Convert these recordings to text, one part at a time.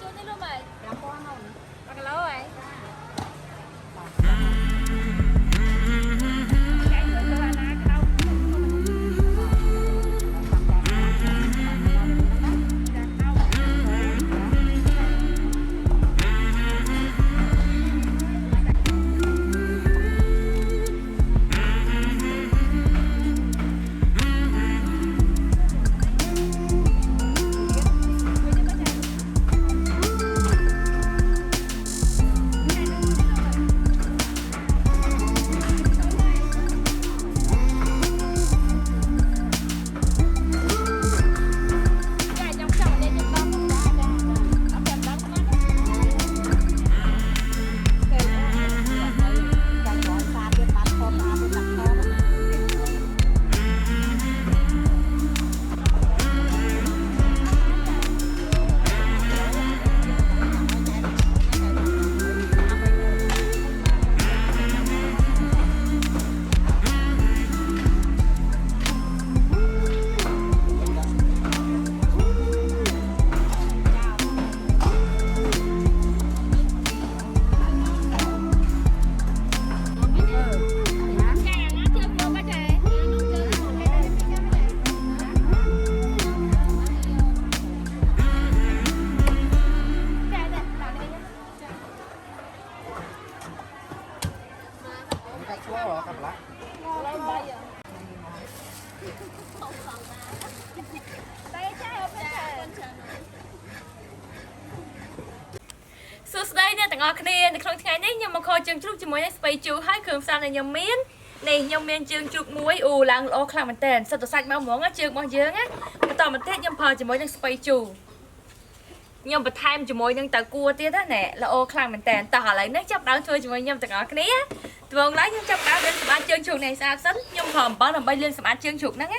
chuột đấy luôn mày. Làm con không? Bắt lâu rồi. Đây nè, tặng ngọc này, thì không ngày đấy nhưng mà coi chương trúc chỉ mới space chú hai cường sao này nhầm miến này nhầm miến chương trúc muối làng ô khang mình tên sao tụi sạch máu muốn á chương bao nhiêu á tao mình tết nhầm phờ chỉ mới đang space chú nhầm bật time chỉ mới đang tao cua tiết á nè là ô khang mình tên tao lấy nước chấp đáo chơi chỉ mới nhầm tặng ngọc này á thường lấy nhầm chấp đáo đến sắm chương trúc này sao sẵn nhầm hòm bao làm bay lên sắm chương trúc đó á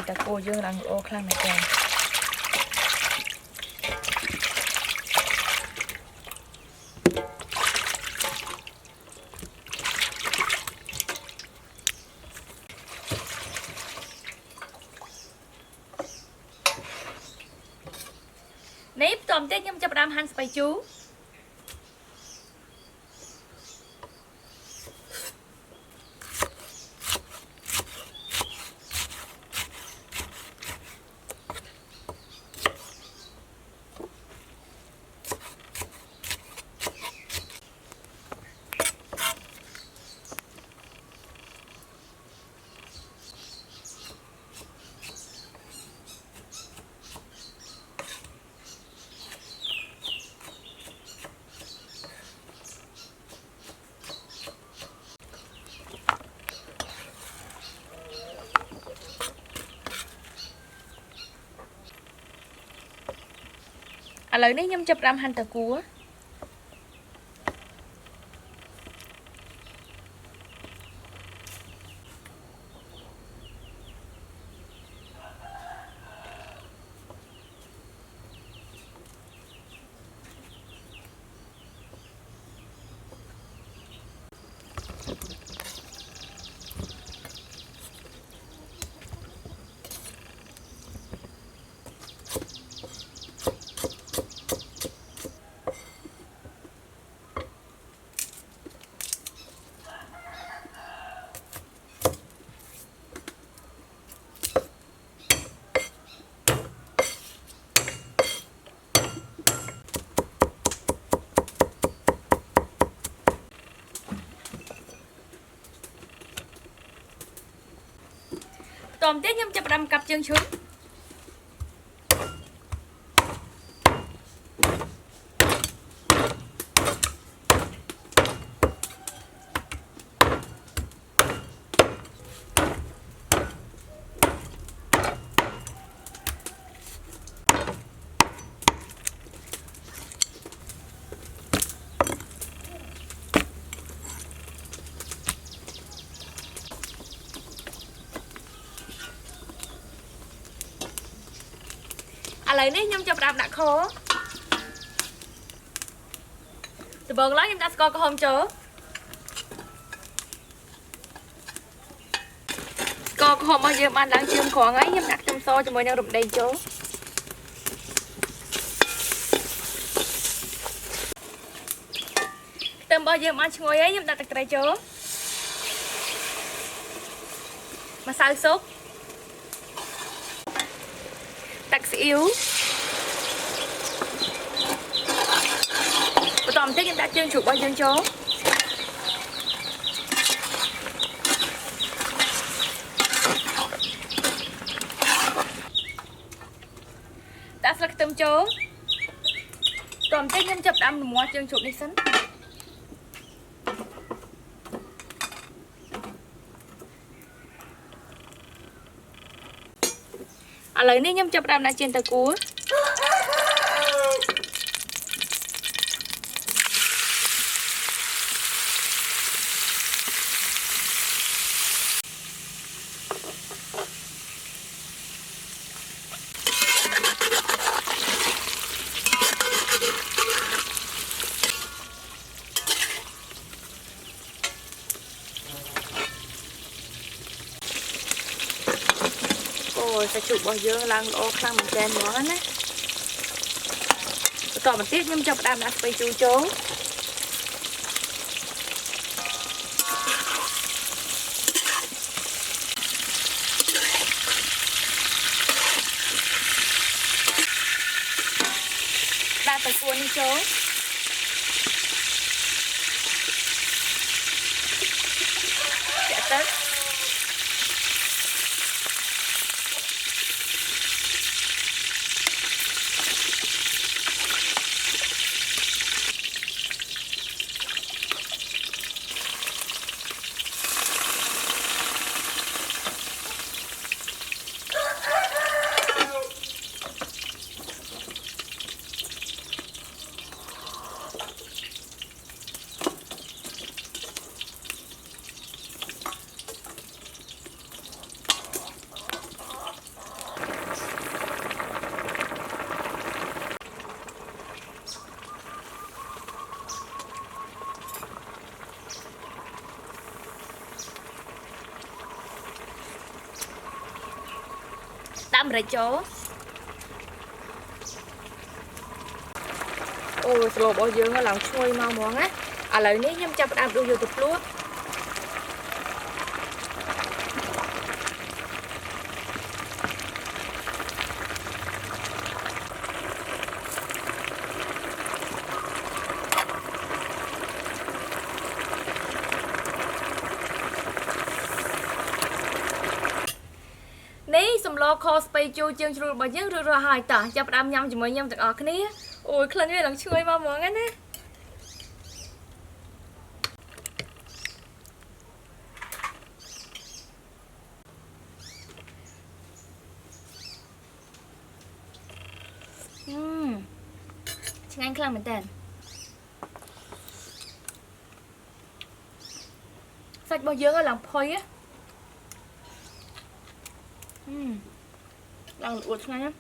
แต่โกเยอะลังโอคลั่งในแกงនេះតោះតែខ្ញុំចាប់ផ្ដើមហាន់ស្បៃជូរ ឥឡូវនេះខ្ញុំចាប់ផ្ដើមហាន់ត្រកួរ តមទៀតខ្ញុំចាប់ផ្ដើមកាប់ជើងជ្រូកឥឡូវនេះខ្ញុំចាប់ផ្ដើមដាក់ខដំបូងឡើយខ្ញុំដាក់ស្ករក្រហមចូលស្ករក្រហមរបស់យើងបានឡើងជឿមក្រងហើយខ្ញុំដាក់ខ្ទឹមសជាមួយនឹងរំដេងចូលខ្ទឹមរបស់យើងបានឈ្ងុយហើយខ្ញុំដាក់ទឹកត្រីចូលម្សៅស៊ុបទឹកស៊ីអ៊ីវបន្តមកទៀតខ្ញុំដាក់ជើងជ្រូករបស់យើងចូលដាក់ស្លឹកខ្ទឹមចូលបន្តមកទៀតខ្ញុំចាប់ផ្ដើមរំងាស់ជើងជ្រូកនេះសិនឥឡូវនេះខ្ញុំចាប់ផ្ដើមដាក់ជៀនតើគួរសាច់ជ្រូករបស់យើងឡើងល្អខ្លាំងមែនទែនហ្មងណាបន្តមកទៀតខ្ញុំចាប់ផ្ដើមដាក់ស្ពៃជូរចូលដាក់ទឹកគួរនេះចូលចាក់ទឹកដាក់ម្រេចចូលអូស្លរបស់យើងឡើងឈ្ងុយមកហ្មងណាឥឡូវនេះខ្ញុំចាប់ផ្ដើមដួសយកទៅភ្លក្សនេះសម្លខស្ពៃជូរជើងជ្រូករបស់យើងរួចរាល់ហើយតោះចាប់ផ្ដើមញ៉ាំជាមួយខ្ញុំទាំងអស់គ្នាអូយក្លិនវាឡើងឈ្ងុយមកហ្មងណាឆ្ងាញ់ខ្លាំងមែនតើសាច់របស់យើងឡើងផុយឡើងអួតឆ្ងាញ់ណា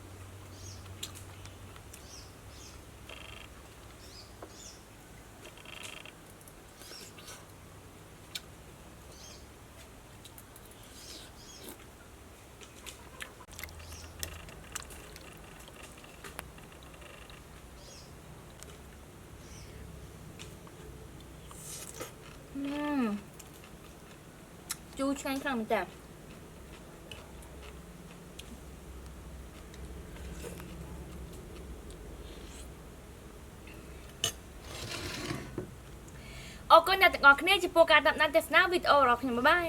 ជូរឆ្ងាញ់ខ្លាំងមែនតើអរគុណអ្នកទាំងអស់គ្នាចំពោះការតាមដានទស្សនាវីដេអូរបស់ខ្ញុំបាយ